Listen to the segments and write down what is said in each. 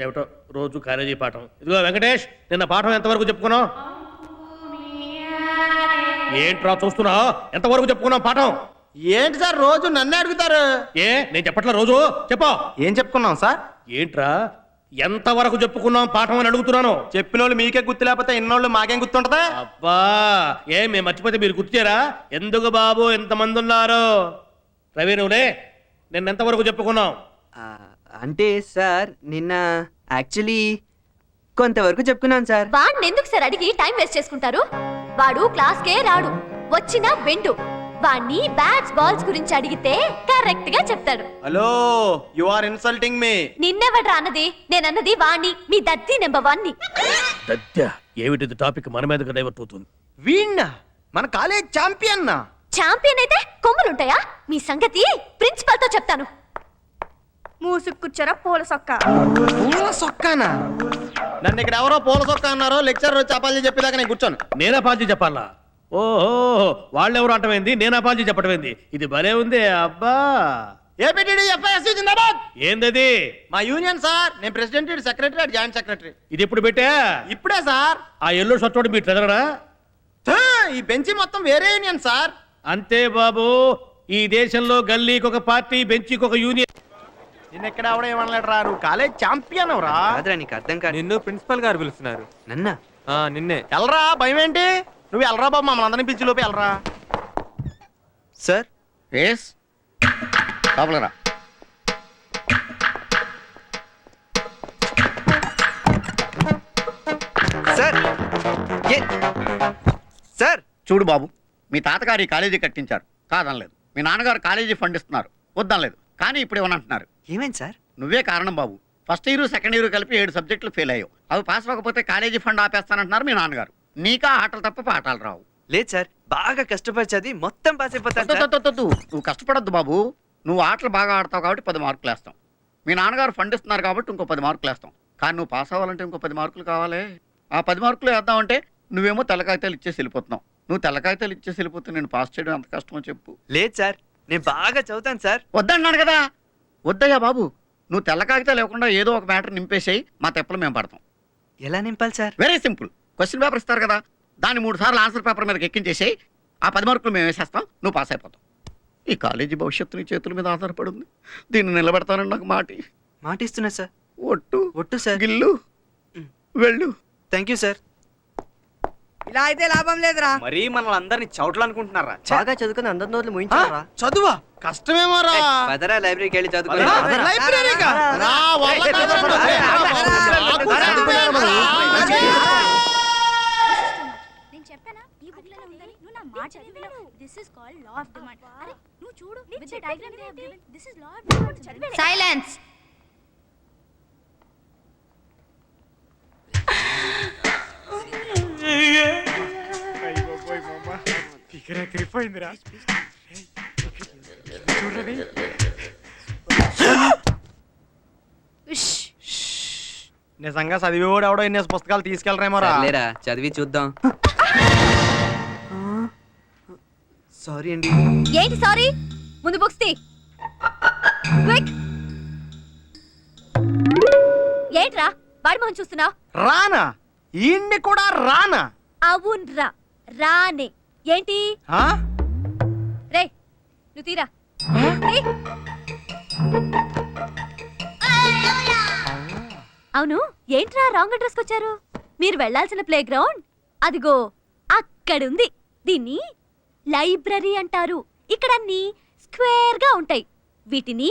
ఏమిటో రోజు కాలేజీ పాఠం. ఇదిగో వెంకటేష్, నిన్న పాఠం ఎంతవరకు చెప్పుకున్నావు? ఏంట్రా చూస్తున్నావు? ఎంతవరకు చెప్పుకున్నావు పాఠం? ఏంటి సార్ రోజు నన్నే అడుగుతారు? నేను చెప్పట్లా, రోజు చెప్పు. ఏం చెప్పుకున్నాం సార్? ఏంట్రా ఎంతవరకు చెప్పుకున్నాం పాఠం అని అడుగుతున్నాను. చెప్పిన వాళ్ళు మీకే గుర్తు లేకపోతే ఇన్నోళ్ళు మాకేం గుర్తుంటదా? అబ్బా, మేము మర్చిపోతే మీరు గుర్తుచేరా? ఎందుకు బాబు ఎంతమంది ఉన్నారు? రవి నువ్వులే, నిన్న ఎంతవరకు చెప్పుకున్నాం? అంటే సార్ నిన్న యాక్చువల్లీ కొంతవరకు చెప్పుకున్నాను సార్. వాడిని ఎందుకు సార్ అడిగి టైం వేస్ట్ చేసుకుంటారు? వాడు క్లాస్కే రాడు, వచ్చినా వెండు. వాణ్ణి బ్యాట్స్ బాల్స్ గురించి అడిగితే కరెక్ట్ గా చెప్తాడు. Hello, you are insulting me. నిన్నెవడ్రా అన్నది? నేనన్నది వాణ్ణి, మీ దత్తి నెంబర్ 1ని. దత్య ఏమిటిది? టాపిక్ మన మీదకి డైవర్ట్ అవుతుంది. వీణ్ణా? మన కాలేజ్ ఛాంపియన్. ఛాంపియన్ అయితే కొమ్ములుంటాయా? మీ సంగతి ప్రిన్సిపల్ తో చెప్తాను. మూసుకుచ్చరా పూల సొక్క. పూల సొక్కానా? నన్ను ఇక్కడ ఎవరో పూల సొక్క అన్నారో లెక్చర్ వచ్చి అపాలజీ చెప్పేదాకా నేను కూర్చోను. నేనా పాలజీ చెప్పాలా? ఓహో, వాళ్ళెవరు అంటమైంది, నేనా పాలజీ చెప్పటమైంది. ఇది భలే ఉంది. అబ్బా, ఏందది? మా యూనియన్ సార్. నేను ప్రెసిడెంట్, సెక్రటరీ, జాయింట్ సెక్రటరీ. ఇది ఎప్పుడు పెట్టా? ఇప్పుడే సార్. ఆ ఎల్లో షర్ట్ మీ ట్రెజరరా? ఈ బెంచి మొత్తం వేరే యూనియన్ సార్. అంతే బాబు, ఈ దేశంలో గల్లీకి ఒక పార్టీ, బెంచికి ఒక యూనియన్. నిన్న ఎక్కడ ఆవిడ ఏమనలేడు రా, నువ్వు కాలేజ్ ఛాంపియన్ రా. కాదురా, నీకు అర్థం కాదు. నిన్ను ప్రిన్సిపల్ గారు పిలుస్తున్నారు. నన్నా? నిన్నే. ఎల్రా, భయం ఏంటి? నువ్వు ఎల్రా బాబు, మమ్మల్ని అందరినీ పిలిచి లోపు ఎల్రా. సార్ లోపలరా. సార్ సార్ చూడు బాబు, మీ తాతగారు ఈ కాలేజీ కట్టించారు, కాదనలేదు. మీ నాన్నగారు కాలేజీ ఫండ్ ఇస్తున్నారు, వద్దనలేదు. కానీ ఇప్పుడు ఏమనంటున్నారు? ఏమైంది సార్? నువ్వే కారణం బాబు. ఫస్ట్ ఇయర్ సెకండ్ ఇయర్ కలిపి 7 సబ్జెక్టులు ఫెయిల్ అయ్యావు. అవి పాస్ అవ్వకపోతే కాలేజీ ఫండ్ ఆపేస్తానంటున్నారు మీ నాన్నగారు. నీకా ఆటలు తప్ప పాఠాలు రావు. లేదు సార్, బాగా కష్టపడి చదివి మొత్తం పాస్ అయిపోతాను. నువ్వు కష్టపడద్దు బాబు. నువ్వు ఆటలు బాగా ఆడతావు కాబట్టి 10 మార్కులు వేస్తాం. మీ నాన్నగారు ఫండ్ ఇస్తున్నారు కాబట్టి ఇంకో 10 మార్కులు వేస్తాం. కానీ నువ్వు పాస్ అవ్వాలంటే ఇంకో 10 మార్కులు కావాలి. ఆ 10 మార్కులు వేద్దామంటే నువ్వేమో తెల్లకాగితాలు ఇచ్చేసి వెళ్ళిపోతున్నావు. నువ్వు తెల్లకాగితాలు ఇచ్చేసి వెళ్ళిపోతే నేను పాస్ చేయడం ఎంత కష్టమో చెప్పు. లేదు సార్, నేను బాగా చదువుతాను సార్. వద్దన్నాను కదా. వద్దయ్యా బాబు, నువ్వు తెల్ల కాగితాలు లేకుండా ఏదో ఒక మ్యాటర్ నింపేసేయి, మా తెప్పలు మేము పడతాం. ఎలా నింపాలి sir? Very simple. Question paper ఇస్తారు కదా, దాన్ని 3 సార్లు ఆన్సర్ పేపర్ మీదకి ఎక్కించేసేయి. ఆ 10 మార్కులు మేము వేసేస్తాం, నువ్వు పాస్ అయిపోతావు. ఈ కాలేజీ భవిష్యత్తు నీ చేతుల మీద ఆధారపడి ఉంది. దీన్ని నిలబెడతానని నాకు మాట ఇస్తున్నా సార్. ఒట్టు సార్. గిల్లు, వెళ్ళు. Thank you sir. ఇలా అయితే లాభం లేదురా. మరి మనల్ని అందరినీ చౌట్లు అనుకుంటున్నారా? బాగా చదువుకుని అందరి నోట్లు ముయించారా? చదువా? కష్టమేమో రా. పదరా, లైబ్రరీకి వెళ్ళి చదువుకో. లైబ్రరీకా? రా, వాళ్ళ కాదురా. నేను చెప్పానా ఈ బుక్ లో ఉందని? నువ్వు నా మాట చదివావు. This is called law of demand. అరే నువ్వు చూడు, with the diagram they have given. This is law of demand. Silence. నిజంగా చదివేవాడు ఎవడో ఇన్ని పుస్తకాలు తీసుకెళ్ళరేమో రా. లేరా, చదివి చూద్దాం. సారీ అండి. ఏంటి సారీ? ముందు బుక్స్ తీ. క్విక్. ఏంట్రా వాడి మొహం చూస్తున్నావు? రానా? ఈయన్ని కూడా రానా? అవునరా, రానే. ఏంటి రే, నువ్వు తీరా. తీ. అవును, ఏంట్రా రాంగ్ అడ్రస్కి వచ్చారు? మీరు వెళ్లాల్సిన ప్లే గ్రౌండ్ అదిగో అక్కడుంది. దీన్ని లైబ్రరీ అంటారు. ఇక్కడ అన్ని స్క్వేర్ గా ఉంటాయి. వీటిని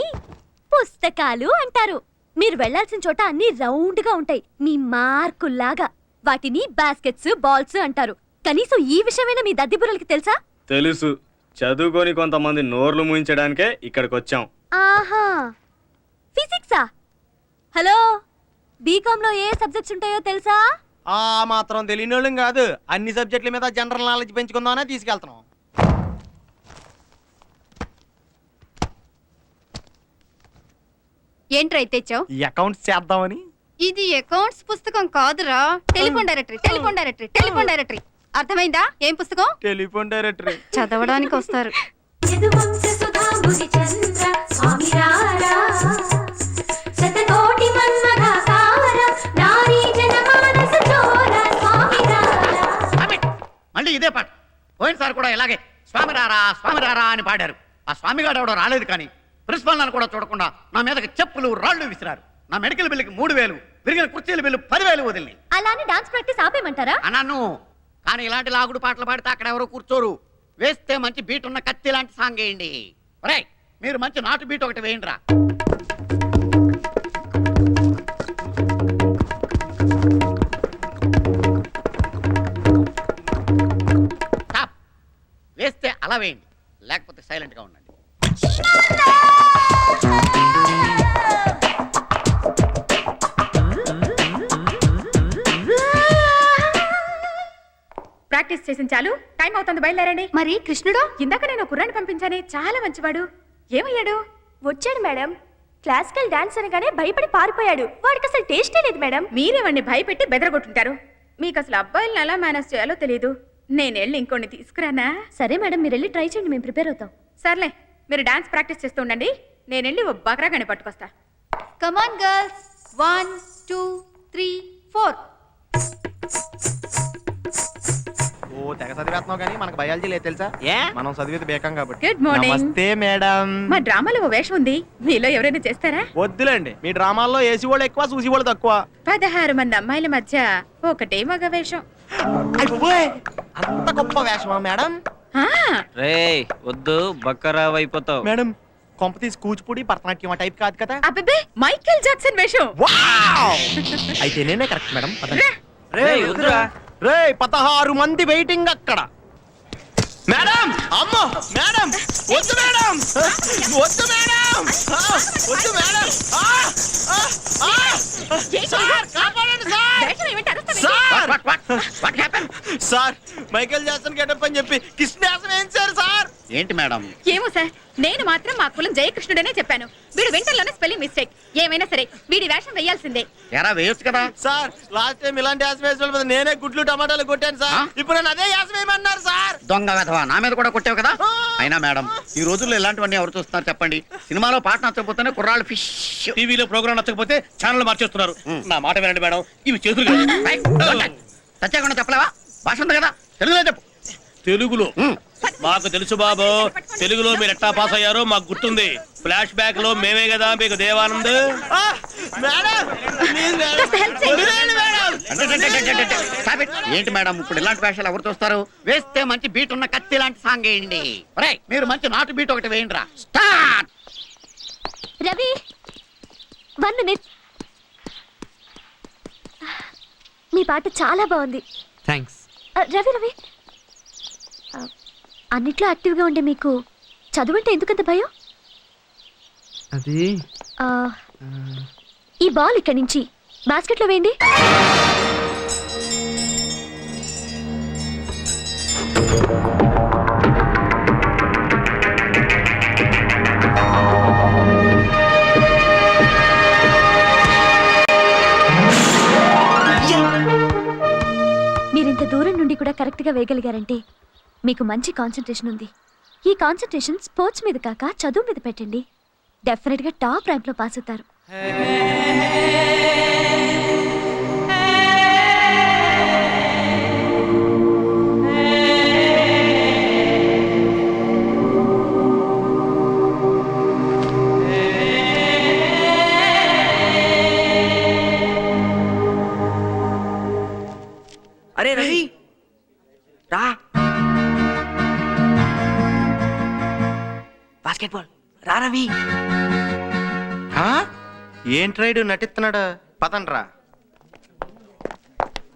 పుస్తకాలు అంటారు. మీరు వెళ్లాల్సిన చోట అన్ని రౌండ్ గా ఉంటాయి, మీ మార్కుల్లాగా. వాటిని బాస్కెట్స్, బాల్స్ అంటారు. కనీసం ఈ విషయమైనా మీ దద్దిబుర్రలకి తెలుసా? తెలుసు. చదువుకొని కొంతమంది నోర్లు ముయించడానికే ఇక్కడికి వచ్చాం. ఆహా, ఫిజిక్సా? హలో, బీకామ్ లో ఏ సబ్జెక్ట్స్ ఉంటాయో తెలుసా? ఆ మాత్రం తెలియనోళ్ళం కాదు. అన్ని సబ్జెక్టుల మీద జనరల్ నాలెడ్జ్ పెంచుకుందామనే తీసుకెళ్తున్నాం. ఏంట్రా తెచ్చావు? ఈ అకౌంట్స్ చేద్దామని. ఇది అకౌంట్స్ పుస్తకం కాదురా, telephone directory. Telephone directory, telephone directory. అర్థమైందా? ఏం పుస్తకం? Telephone directory. చదవడానికి వస్తారు. శతకోటి మన్మథ పోయినసారి కూడా ఇలాగే స్వామి రారా అని పాడారు. ఆ స్వామిగాడు ఎవడో రాలేదు కానీ ప్రిన్సిపల్ నన్ను కూడా చూడకుండా నా మీదకి చెప్పులు రాళ్ళు విసిరారు. నా మెడికల్ బిల్లుకి 3000, విరిగిన కుర్చీల బిల్లు 10,000 వదిలి అలానే డాన్స్ ప్రాక్టీస్ ఆపేయమంటారా? అన్నాను. కానీ ఇలాంటి లాగుడు పాటలు పాడితే అక్కడ ఎవరో కూర్చోరు. వేస్తే మంచి బీట్ ఉన్న కత్తి లాంటి సాంగ్ వేయండి. ఒరేయ్, మీరు మంచి నాటు బీట్ ఒకటి వేయండి రా. వేస్తే అలా వేయండి, లేకపోతే సైలెంట్ గా ఉండండి. ప్రాక్టీస్ చేసిన చాలు, టైం అవుతుంది, బయలుదేరండి. మరి కృష్ణుడు ఇందాక నేను కుర్రాన్ని పంపించానే, చాలా మంచివాడు. ఏమయ్యాడు? వచ్చాడు మేడం. క్లాసికల్ డాన్స్ అనగానే భయపడి పారిపోయాడు. వాడికి అసలు టేస్టే లేదు మేడం. మీరేవాడిని భయపెట్టి బెదరగొట్టుంటారు. మీకు అసలు అబ్బాయిలను ఎలా మేనేజ్ చేయాలో తెలియదు. నేను వెళ్ళి ఇంకోని తీసుకురానా? సరే మేడం, మీరు వెళ్ళి ట్రై చేయండి, మేము ప్రిపేర్ అవుతాం. సర్లే, మీరు డాన్స్ ప్రాక్టీస్ చేస్తూ ఉండండి. నేను వెళ్ళి ఓ బకరాగాని పట్టుకొస్తా. కమాన్ గర్ల్స్, 1 2 3 4. ఓ తెగ చదివేస్తున్నావు కానీ మనకు బయాలజీ లేదు తెలుసా? మనం చదివేది బేకం కాబట్టి. Good morning. నమస్తే మేడం. మా డ్రామాలో ఓ వేషం ఉంది, మీలో ఎవరైనా చేస్తారా? వద్దులేండి, మీ డ్రామాల్లో ఏసీ వాళ్ళు ఎక్కువ చూసి వాళ్ళు తక్కువ. 16 మంది అమ్మాయిల మధ్య ఒకటే మగ వేషం. అయిపోయి అంత గొప్ప వేషమా మేడం? ఆ, రేయ్ వద్దు, బక్కరావు అయిపోతావు. మేడం కొంప తీసి కూచిపూడి భరతనాట్యం ఆ టైప్ కాదు కదా? అబ్బబ్బే, మైకేల్ జాక్సన్ వేషం. వావ్! అయితే నేనే కరెక్ట్ మేడం. పదండి. రేయ్ వద్దురా. రే 16 మంది వెయిటింగ్ అక్కడ. మేడం అమ్మో మేడం వద్దు మేడం, వద్దు మేడం, వద్దు మేడం. సార్ కాపాడండి సార్. వేషం ఏమిటి అరుస్తావేంటి? Sir What happened? Sir Michael Jackson getup అని చెప్పి కృష్ణాసం వేయించారు సార్. ఏంటి మేడం? ఏమో సార్, నేను మాత్రం మా కులం జయకృష్ణుడనే చెప్పాను. వీడు వింటర్లోనే స్పెల్లింగ్ మిస్టేక్. ఏమైనా సరే వీడి వేషం వేయాల్సిందే. ఎరా వేయొచ్చు కదా. సార్ లాస్ట్ టైం ఇలాంటి యాసం వేసిన నేనే గుడ్లు టమాటాలు కొట్టాను సార్. ఇప్పుడు నన్ను అదే యాసం వేయమన్నారు సార్. దొంగ వెధవా, నా మీద కూడా కొట్టావు కదా. అయినా మేడం, ఈ రోజుల్లో ఇలాంటివన్నీ ఎవరు చూస్తున్నారు చెప్పండి? సినిమాలో పాట నచ్చకపోతేనే కుర్రాళ్ళు ఫిష్. టీవీలో ప్రోగ్రామ్ నచ్చకపోతే ఛానల్ మార్చేస్తున్నారు. నా మాట వినండి మేడం, ఇవి చేతులు కాదు. సత్యాకుండా చెప్పలేవా? భాష ఉంది కదా, తెలుగులో చెప్పు. తెలుగులో మాకు తెలుసు బాబు. తెలుగులో మీరు ఎట్టా పాస్ అయ్యారో మాకు గుర్తుంది. ఫ్లాష్ బ్యాక్ లో మేమే కదా మీకు దేవానంద్. Stop it. ఏంటి మేడం ఇప్పుడు ఇలాంటి వేషాలు ఎవరు చూస్తారు? వేస్తే మంచి బీట్ ఉన్న కత్తి లాంటి సాంగ్ వేయండి. ఒరేయ్, మీరు మంచి నాటు బీట్ ఒకటి వేయండి రా. స్టార్ట్. రవి 1 minute. మీ పాట చాలా బాగుంది. థ్యాంక్స్. రవి రవి అన్నిట్లో యాక్టివ్గా ఉండే మీకు చదువంటే ఎందుకంత భయం? అది ఈ బాల్ ఇక్కడి నుంచి బాస్కెట్లో వేయండి. మీరింత దూరం నుండి కూడా కరెక్ట్గా వేయగలిగారంటే మీకు మంచి కాన్సన్ట్రేషన్ ఉంది. ఈ కాన్సన్ట్రేషన్ స్పోర్ట్స్ మీద కాక చదువు మీద పెట్టండి. డెఫినెట్గా టాప్ ర్యాంక్లో పాస్ అవుతారు. అరే రవి రా. బాస్కెట్బాల్ రా రవి. ఏంట్రైడు నటిస్తున్నాడు? పదండ్రా.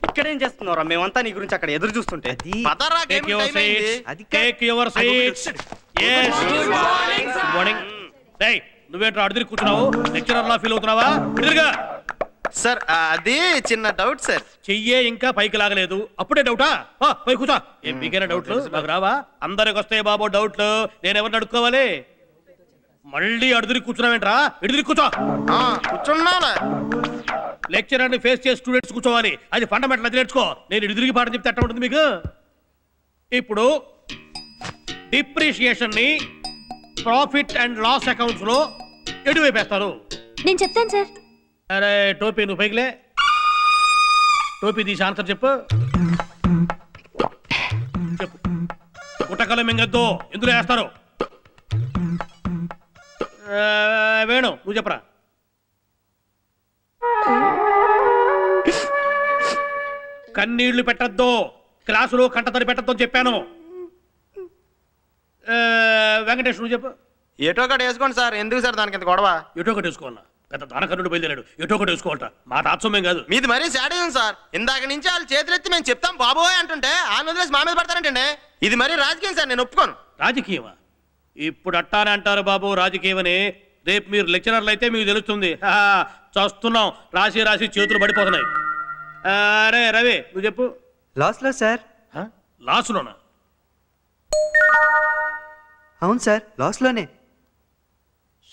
ఇక్కడేం చేస్తున్నారా? మేమంతా నీ గురించి అక్కడ ఎదురు చూస్తుంటే. పదరా, Take game your time అయింది. seats. Take your seats. Yes. Good morning. రేయ్, నువ్వేంట్రా అడుగురి కూర్చున్నావు? లెక్చరర్ లా ఫీల్ అవుతున్నావా? ఎదురుగా సార్ అది చిన్న డౌట్ సార్. చెయ్యే ఇంకా పైకి లాగలేదు, అప్పుడే డౌటా? పై కూర్చో. ఏం మీకైనా డౌట్లు? నాకు రావా? అందరికి వస్తాయి బాబు డౌట్లు. నేను ఎవరిని అడుక్కోవాలి? మళ్ళీ అడుగురి కూర్చున్నావేంట్రా? ఎదురు కూర్చో. కూర్చున్నాను. లెక్చరర్ ని ఫేస్ చేసి స్టూడెంట్స్ కూర్చోవాలి. అది ఫండమెంటల్, అది నేర్చుకో. నేను ఎదురుకి పాఠం చెప్తే ఎట్లా ఉంటుంది మీకు? ఇప్పుడు డిప్రిషియేషన్ ని ప్రాఫిట్ అండ్ లాస్ అకౌంట్స్ లో ఎటువైపేస్తారు? నేను చెప్తాను సార్. అరే టోపీ నువ్వు పైకిలే. టోపీ తీసి ఆన్సర్ చెప్పు. చెప్పు. ఎండాకాలం మింగద్దు, ఇందులో వేస్తారు. వేణు నువ్వు చెప్పరా. కన్నీళ్లు పెట్టద్దు, క్లాసులో కంటతడి పెట్టద్దు అని చెప్పాను. వెంకటేష్ నువ్వు చెప్పు. ఏటో ఒకటి వేసుకోండి సార్, ఎందుకు సార్ దానికి ఇంత గొడవ? ఎటో ఒకటి వేసుకోవాలా? పెద్ద దానకర్ణుడు బయలుదేరాడు, ఎటో ఒకటి వేసుకోవాలట. మా తాత్సమ్యం కాదు. మీది మరీ శాడిజం సార్. ఇందాక నుంచి వాళ్ళు చేతులెత్తి మేము చెప్తాం బాబోయ్ అంటుంటే ఆయన వదిలేసి మా మీద పడతారంటండి. ఇది మరీ రాజకీయం సార్, నేను ఒప్పుకోను. రాజకీయమా? ఇప్పుడు అట్టానే అంటారు బాబు రాజకీయమని. రేపు మీరు లెక్చరర్లు అయితే మీకు తెలుస్తుంది. చూస్తున్నాం, రాసి రాసి చేతులు పడిపోతున్నాయి. అరే రవి నువ్వు చెప్పు. లాస్లో సార్. లాసులోనా? అవును సార్, లాస్లోనే.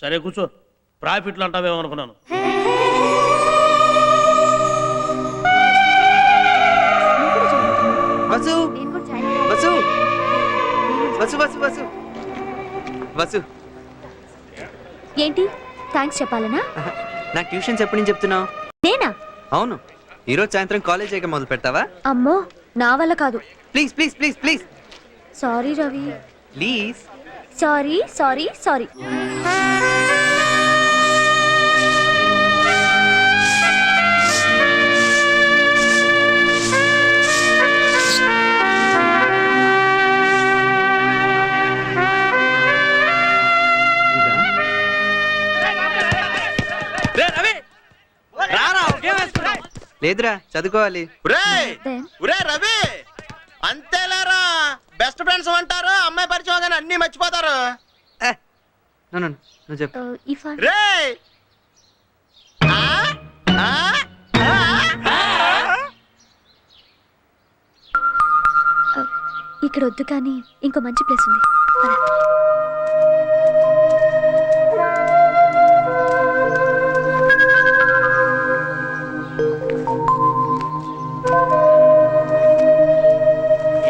సరే కూర్చో. ప్రాఫిట్లు అంటావేమో అనుకున్నాను. వసు వసు వసు వసు వసు వసు. ఏంటి థ్యాంక్స్ చెప్పాలనా? నాకు ట్యూషన్స్ ఎప్పటి నుంచి చెప్తున్నావు? నేనా? అవును. ఈరోజు సాయంత్రం కాలేజ్ అయ్యాక మొదలు పెడతావా? అమ్మో నా వల్ల కాదు. Please please please please sorry Ravi. Please. Sorry sorry sorry. లేదురా, చదువుకోవాలి. ఒరే రవి, అంతేలేరా, బెస్ట్ ఫ్రెండ్స్ అంటారు, అమ్మాయి పరిచయం కానీ అన్ని మర్చిపోతారు. నువ్వు చెప్పు. రే ఇక్కడ వద్దు కానీ ఇంకో మంచి ప్లేస్ ఉంది. పద.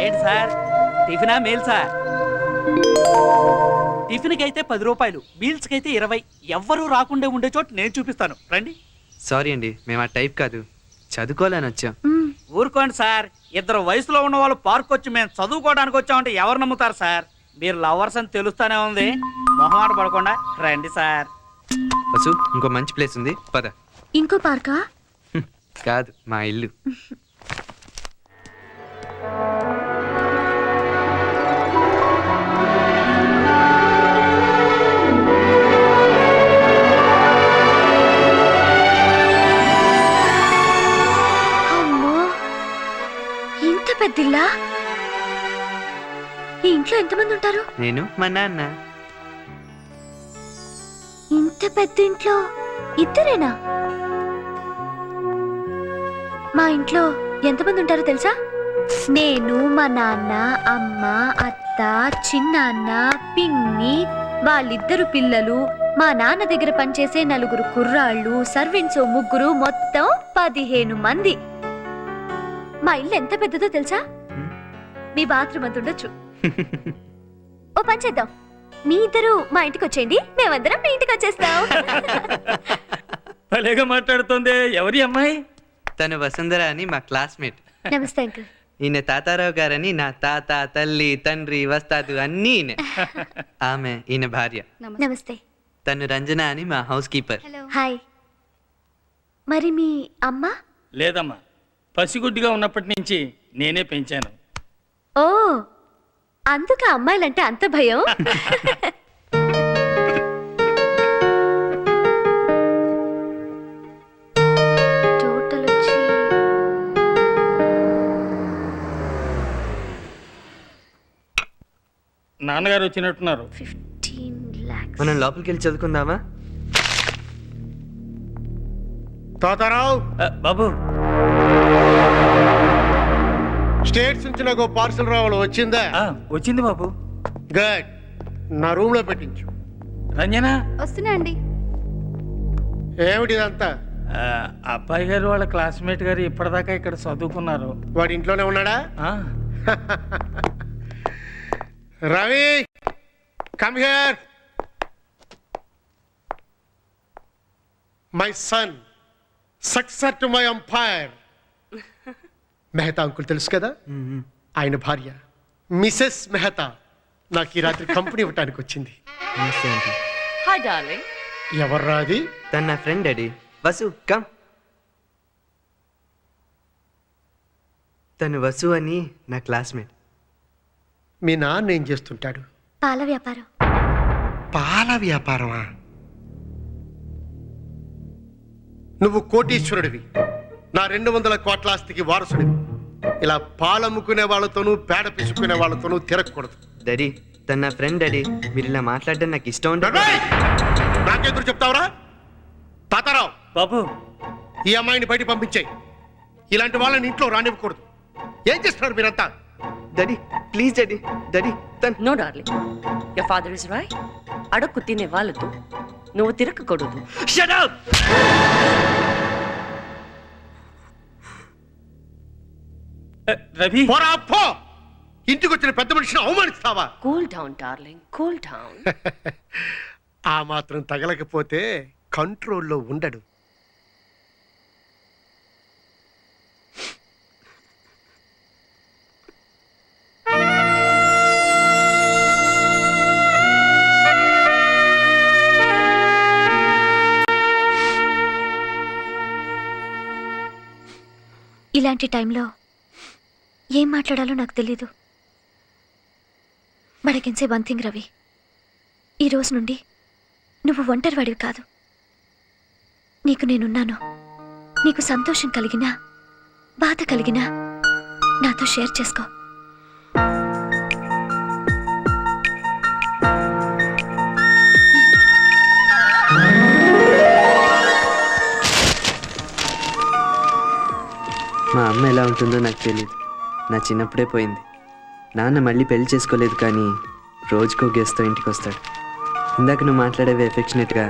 ఏంటి సార్, టిఫినా మీల్సా? టిఫిన్కి అయితే 10 రూపాయలు, మీల్స్కి అయితే 20. ఎవ్వరూ రాకుండా ఉండే చోటు నేను చూపిస్తాను, రండి. సారీ అండి, మేము ఆ టైప్ కాదు, చదువుకోవాలని వచ్చాం. ఊరుకోండి సార్, ఇద్దరు వయసులో ఉన్న వాళ్ళు పార్క్ వచ్చి మేము చదువుకోవడానికి వచ్చామంటే ఎవరు నమ్ముతారు సార్? మీరు లవర్స్ అని తెలుస్తానే ఉంది, మొహమాట పడకుండా రండి సార్. వసు, ఇంకో మంచి ప్లేస్ ఉంది, పద. ఇంకో పార్కా? కాదు, మా ఇల్లు. పెద్దిల్లా? ఈ ఇంట్లో ఎంతమంది ఉంటారు? నేను, మా నాన్న. ఇంత పెద్ద ఇంట్లో ఇద్దరేనా? మా ఇంట్లో ఎంతమంది ఉంటారో తెలుసా? నేను, మా నాన్న, అమ్మ, అత్త, చిన్నాన్న, పిన్ని, వాళ్ళిద్దరు పిల్లలు, మా నాన్న దగ్గర పనిచేసే 4 కుర్రాళ్ళు, సర్వెంట్స్ 3, మొత్తం 15 మంది. మా ఇల్లు ఎంత పెద్దదో తెలుసా? మీ బాత్రూమ్ అంత ఉండొచ్చు. ఓ పని చేద్దాం, మీ ఇద్దరు మా ఇంటికి వచ్చేయండి, మేమందరం మీ ఇంటికి వచ్చేస్తాం. భలేగా మాట్లాడుతుంది. ఎవరి అమ్మాయి? తను వసుంధర అని మా క్లాస్మేట్. నమస్తే అంకుల్. ఈయన తాతారావు గారని నా తాత, తల్లి, తండ్రి, వస్తాదు అన్నీ ఈయన. ఆమె ఈయన భార్య. నమస్తే. తను రంజన అని మా హౌస్ కీపర్. హాయ్. మరి మీ అమ్మ? లేదమ్మా, పసిగుడ్డిగా ఉన్నప్పటి నుంచి నేనే పెంచాను. ఓ, అందుక అమ్మాయిలంటే అంత భయం? టోటల్ వచ్చి నాన్నగారు వచ్చినట్టున్నారు. 15 lakhs. మనం లోపలికి వెళ్ళి చదువుకుందామా? తాతారావు, బాబు, స్టేట్స్ నుంచి నాకు పార్సల్ రావాలి, వచ్చిందా? వచ్చింది బాబు. గుడ్, నా రూమ్ లో పెట్టించు. రంజన వస్తున్నా అండి. ఏమిటి ఇదంతా? అబ్బాయి గారు వాళ్ళ క్లాస్మేట్ గారు ఇప్పటిదాకా ఇక్కడ చదువుకున్నారు. వాడి ఇంట్లోనే ఉన్నాడా? Ravi, come here. My son, success to my empire. Mehta uncle తెలుసు కదా, ఆయన భార్య మిసెస్ మెహతా. నాకు ఈ రాత్రి కంపెనీ ఇవ్వటానికి వచ్చింది. నమస్తే ఆంటీ. Hi darling. ఎవర్రా అది? తను నా ఫ్రెండ్ డాడీ. వసు కమ్. తను వసు అని నా క్లాస్మేట్. మీ నాన్న ఏం చేస్తుంటాడు? పాల వ్యాపారం. పాల వ్యాపారమా? నువ్వు కోటీశ్వరుడివి, నా 200 కోట్ల ఆస్తికి వారసుడివి. ఇలా పాలమ్ముకునే వాళ్ళతోనూ పేడ పిసుకునే వాళ్ళతోనూ తిరగకూడదు. డాడీ తను నా ఫ్రెండ్ డాడీ. మీరు ఇలా మాట్లాడడం నాకు ఇష్టం ఉండదు. నాకెదురు చెప్తావురా? తాతారావు బాబు, ఈ అమ్మాయిని బయట పంపించాయి. ఇలాంటి వాళ్ళని ఇంట్లో రానివ్వకూడదు. ఏం చేస్తున్నారు మీరంతా? Daddy please daddy. డాడీ తను no darling, your father is right. అడుక్కు తినే వాళ్ళతో నువ్వు తిరగకూడదు. Shut up. రవి, పోరా పో. ఇంటికి వచ్చిన పెద్ద మనిషిని అవమానిస్తావా? Cool down darling, cool down. ఆ మాత్రం తగలకపోతే కంట్రోల్లో ఉండడు. ఇలాంటి టైంలో ఏం మాట్లాడాలో నాకు తెలీదు. బడకెన్సే వన్ థింగ్ రవి, ఈ రోజు నుండి నువ్వు ఒంటరివాడివి కాదు. నీకు నేనున్నాను. నీకు సంతోషం కలిగినా బాధ కలిగినా నాతో షేర్ చేసుకో. మా అమ్మ ఎలా ఉంటుందో నాకు తెలియదు. నా చిన్నప్పుడే పోయింది. నాన్న మళ్ళీ పెళ్లి చేసుకోలేదు, కానీ రోజుకో గెస్ట్తో ఇంటికి వస్తాడు. ఇందాక నువ్వు మాట్లాడేవి ఎఫెక్షనేట్గా,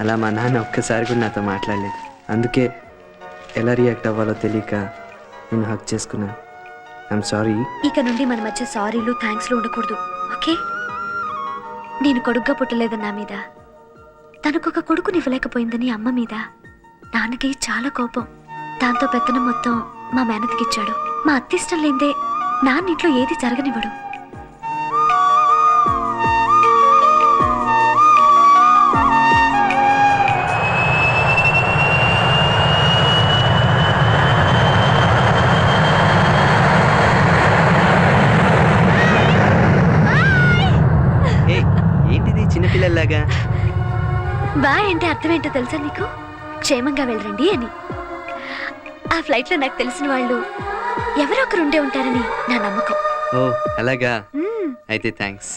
అలా మా నాన్న ఒక్కసారి కూడా నాతో మాట్లాడలేదు. అందుకే ఎలా రియాక్ట్ అవ్వాలో తెలియక నేను హక్ చేసుకున్నాను. I'm sorry. ఇక నుండి మన మధ్య సారీలు థ్యాంక్స్లు ఉండకూడదు, ఓకే? నేను కొడుగ్గా పుట్టలేదని నా మీద, తనకొక కొడుకుని ఇవ్వలేకపోయిందని అమ్మ మీద నాన్నకి చాలా కోపం. దాంతో పెత్తనం మొత్తం మా మేనతకిచ్చాడు. మా అత్త ఇష్టం లేదే నాన్న ఇంట్లో ఏది జరగనివ్వడు. ఏంటిది చిన్నపిల్లల్లాగా? బాయ్ అంటే అర్థం ఏంటో తెలుసా నీకు? క్షేమంగా వెళ్ళరండి అని. ఆ ఫ్లైట్లో నాకు తెలిసిన వాళ్ళు ఎవరో ఒకరు ఉండే ఉంటారని నా నమ్మకం. ఓ అలాగా? అయితే థ్యాంక్స్.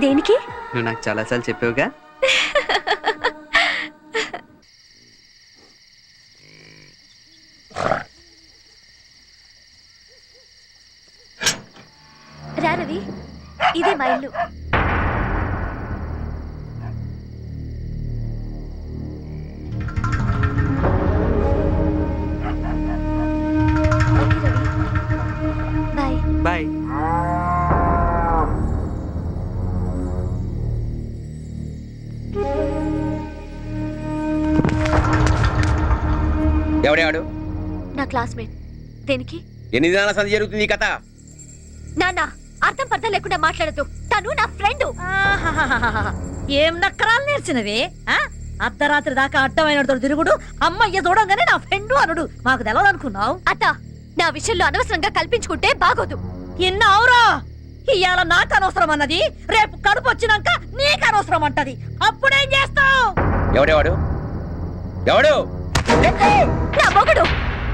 దేనికి? నువ్వు నాకు చాలాసార్లు చెప్పావుగా. రా రవి, ఇదే మా ఇల్లు. బాయ్. బాయ్. ఎవడేవాడు? నా క్లాస్మేట్. దేనికి? ఎన్ని దినాల సంధి జరుగుతుంది ఈ కథ? నాన్న అర్థం పర్థం లేకుండా మాట్లాడద్దు. తను నా ఫ్రెండ్. ఏం నక్కరాలు నేర్చినవి? అర్ధరాత్రి దాకా అడ్డమైన తిరుగుడు, అమ్మయ్య చూడంగానే నా ఫ్రెండ్ అనుడు. మాకు తెలవదు అనుకున్నావు? అత్త, నా విషయంలో అనవసరంగా కల్పించుకుంటే బాగోదు. ఎన్నవరా? ఇవాళ నాకు అనవసరం అన్నది, రేపు కడుపు వచ్చినాక నీకు అనవసరం అంటది. అప్పుడేం చేస్తావు? ఎవడేవాడు? ఎవడు? నా మొగుడు.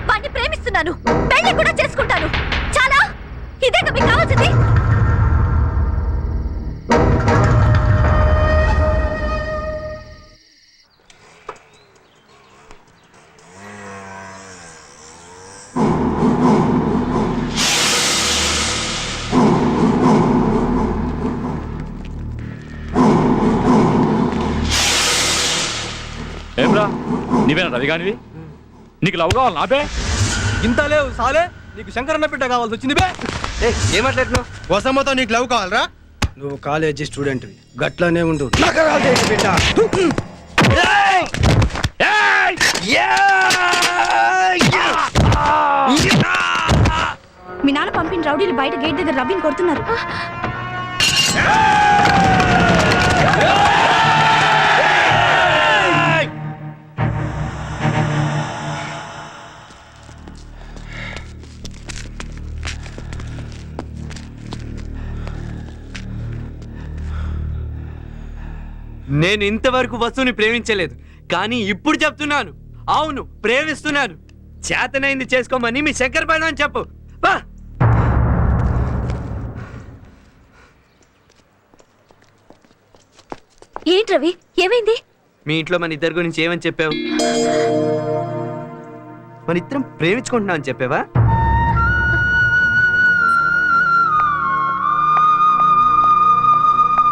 వాడిని ప్రేమిస్తున్నాను, పెళ్లి కూడా చేసుకుంటాను. చాలా ఇదే మీకు కావాల్సింది. ఏమ్రా, నీవేనా రవి గానివి? నీకు లవ్ కావాలి నాబే? ఇంత లేవు సాలే, నీకు శంకరన్న బిడ్డ కావాల్సి వచ్చింది బే. ఏం మాట్లాడుతున్నావు? వసమ్మతో నీకు లవ్ కావాలరా? నువ్వు కాలేజీ స్టూడెంట్వి, గట్లానే ఉండు. మీ నాన్న పంపిన రౌడీలు బయట గేట్ దగ్గర రవిని కొడుతున్నారు. నేను ఇంతవరకు వస్తువుని ప్రేమించలేదు, కానీ ఇప్పుడు చెప్తున్నాను, అవును ప్రేమిస్తున్నాను. చేతనైంది చేసుకోమని మీ శంకర్ పైన అని చెప్పు. బా ఏంటి రవి, ఏమైంది? మీ ఇంట్లో మన ఇద్దరి గురించి ఏమని చెప్పావు? మన ఇద్దరం ప్రేమించుకుంటున్నాం అని చెప్పావా?